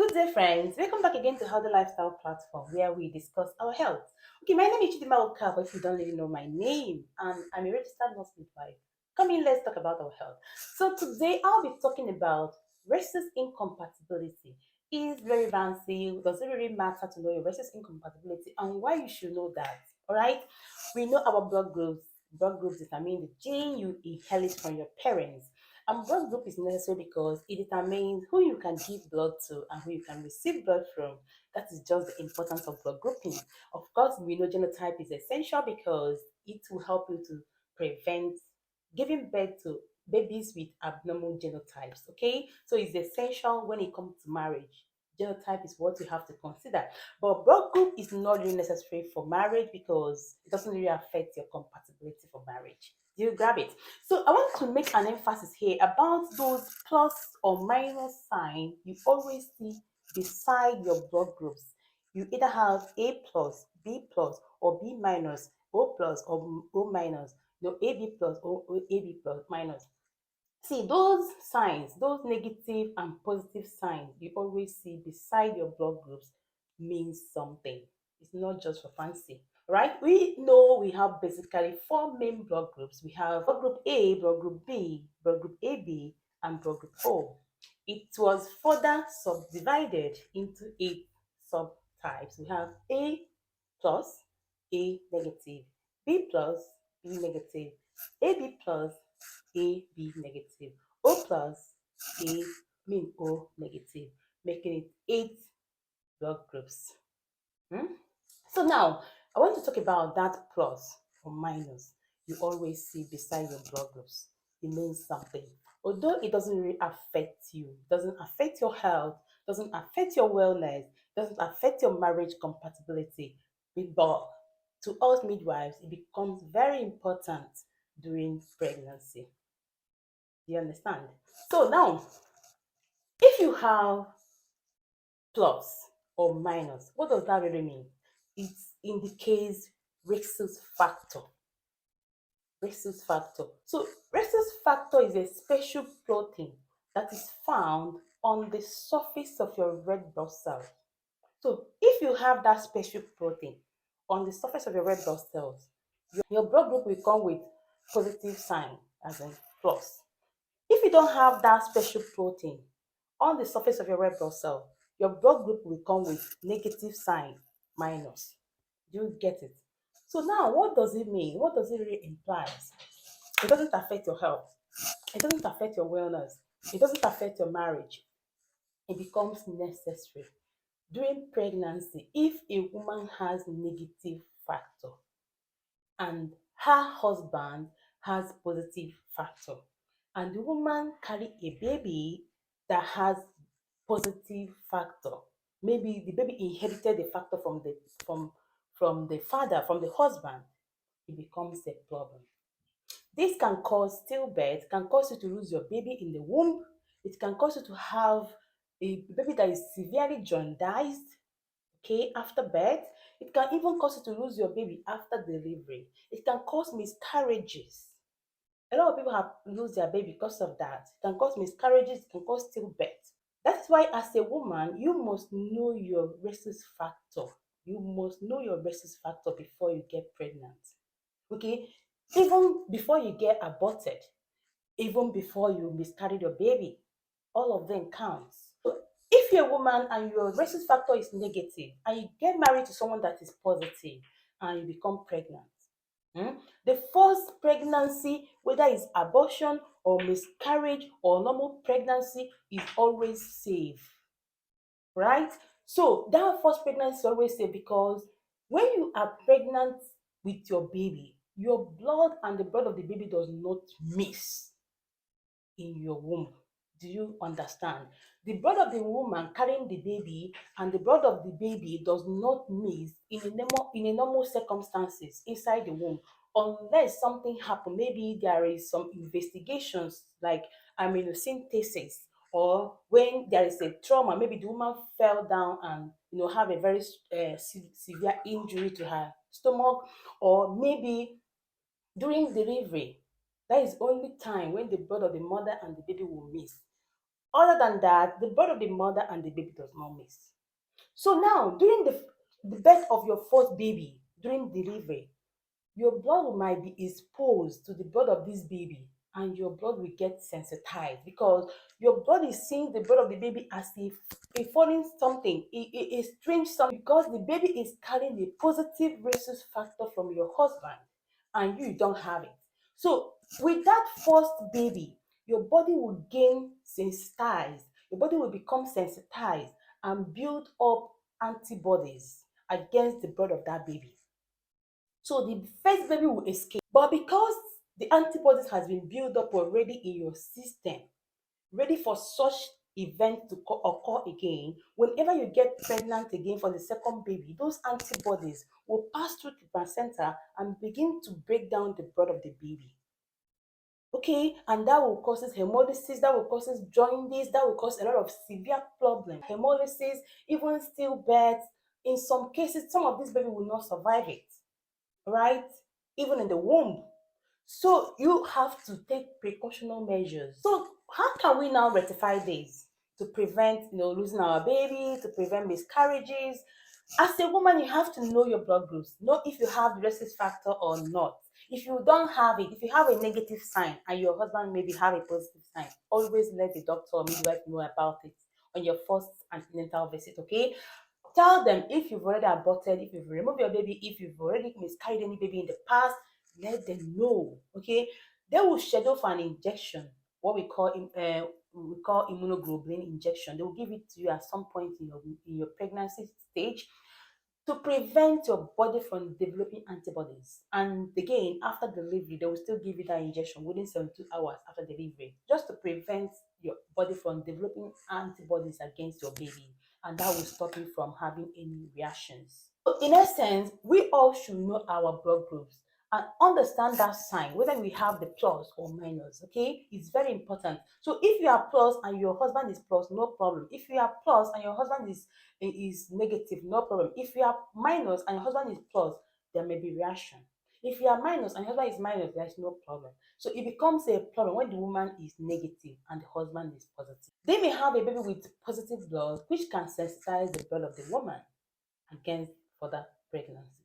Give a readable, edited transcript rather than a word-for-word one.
Good day, friends. Welcome back again to Healthy Lifestyle Platform where we discuss our health. Okay, my name is Chidima Okafo. If you don't really know my name, and I'm a registered nurse midwife. Come in, let's talk about our health. So today I'll be talking about rhesus incompatibility. Is relevancy? Does it really matter to know your rhesus incompatibility and why you should know that? All right. We know our blood groups. Blood groups determine the gene you inherit from your parents. And blood group is necessary because it determines who you can give blood to and who you can receive blood from. That is just the importance of blood grouping. Of course, we know genotype is essential because it will help you to prevent giving birth to babies with abnormal genotypes. Okay, so it's essential when it comes to marriage. Genotype is what you have to consider. But blood group is not really necessary for marriage because it doesn't really affect your compatibility for marriage. Do you grab it? So I want to make an emphasis here about those plus or minus sign you always see beside your blood groups. You either have A plus, B plus, or B minus, O plus, or O minus, no AB plus or AB plus minus. See those signs, those negative and positive signs you always see beside your blood groups means something. It's not just for fancy, right? We know we have basically four main blood groups. We have blood group A, blood group B, blood group AB, and blood group O. It was further subdivided into eight subtypes. We have A plus, A negative, B plus, B negative, AB plus, AB negative, O plus, O negative, making it eight blood groups. Hmm? So now I want to talk about that plus or minus you always see beside your blood groups. It means something. Although it doesn't really affect you, doesn't affect your health, doesn't affect your wellness, doesn't affect your marriage compatibility, but to us midwives, it becomes very important during pregnancy. Do you understand? So now, if you have plus or minus, what does that really mean? It indicates rhesus factor. Rhesus factor. So rhesus factor is a special protein that is found on the surface of your red blood cell. So if you have that special protein on the surface of your red blood cells, your blood group will come with positive sign as in plus. If you don't have that special protein on the surface of your red blood cell, your blood group will come with negative sign minus. Do you get it? So now what does it mean? What does it really imply? It doesn't affect your health. It doesn't affect your wellness. It doesn't affect your marriage. It becomes necessary during pregnancy if a woman has negative factor and her husband has positive factor and the woman carry a baby that has positive factor, maybe the baby inherited the factor from the father, from the husband, it becomes a problem. This can cause stillbirth, can cause you to lose your baby in the womb. It can cause you to have a baby that is severely jaundiced, okay, after birth. It can even cause you to lose your baby after delivery. It can cause miscarriages. A lot of people have lose their baby because of that. It can cause miscarriages, it can cause stillbirth. That's why as a woman, you must know your rhesus factor. You must know your rhesus factor before you get pregnant. Okay? Even before you get aborted, even before you miscarry your baby, all of them counts. So if you're a woman and your rhesus factor is negative and you get married to someone that is positive and you become pregnant, the first pregnancy, whether it's abortion or miscarriage or normal pregnancy, is always safe, right? So that first pregnancy is always safe because when you are pregnant with your baby, your blood and the blood of the baby does not mix in your womb. Do you understand? The blood of the woman carrying the baby and the blood of the baby does not mix in a normal circumstances inside the womb unless something happen. Maybe there is some investigations like amniocentesis, or when there is a trauma, maybe the woman fell down and have a very severe injury to her stomach, or maybe during delivery. That is only time when the blood of the mother and the baby will mix. Other than that, the blood of the mother and the baby does not mix. So now, during the birth of your first baby, during delivery, your blood might be exposed to the blood of this baby, and your blood will get sensitized because your blood is seeing the blood of the baby as if a foreign something, a strange something, because the baby is carrying a positive rhesus factor from your husband and you don't have it. So with that first baby, your body will gain sensitized, your body will become sensitized and build up antibodies against the blood of that baby. So the first baby will escape. But because the antibodies has been built up already in your system, ready for such event to occur again, whenever you get pregnant again for the second baby, those antibodies will pass through the placenta and begin to break down the blood of the baby. Okay, and that will causes hemolysis, that will causes jaundice, that will cause a lot of severe problems. Hemolysis, even stillbirth. In some cases, some of these babies will not survive it, right? Even in the womb. So you have to take precautionary measures. So how can we now rectify this to prevent, losing our baby, to prevent miscarriages? As a woman, you have to know your blood groups, know if you have the rhesus factor or not. If you don't have it, if you have a negative sign and your husband maybe have a positive sign, always let the doctor or midwife know about it on your first antenatal visit, okay? Tell them if you've already aborted, if you've removed your baby, if you've already miscarried any baby in the past, let them know. Okay, they will schedule for an injection, what we call immunoglobulin injection. They will give it to you at some point in your pregnancy stage to prevent your body from developing antibodies. And again, after delivery, they will still give you that injection within 72 hours after delivery, just to prevent your body from developing antibodies against your baby. And that will stop you from having any reactions. So in essence, we all should know our blood groups and understand that sign, whether we have the plus or minus. Okay, it's very important. So if you are plus and your husband is plus, no problem. If you are plus and your husband is negative, no problem. If you are minus and your husband is plus, there may be reaction. If you are minus and your husband is minus, there is no problem. So it becomes a problem when the woman is negative and the husband is positive. They may have a baby with positive blood, which can sensitize the blood of the woman against further pregnancy.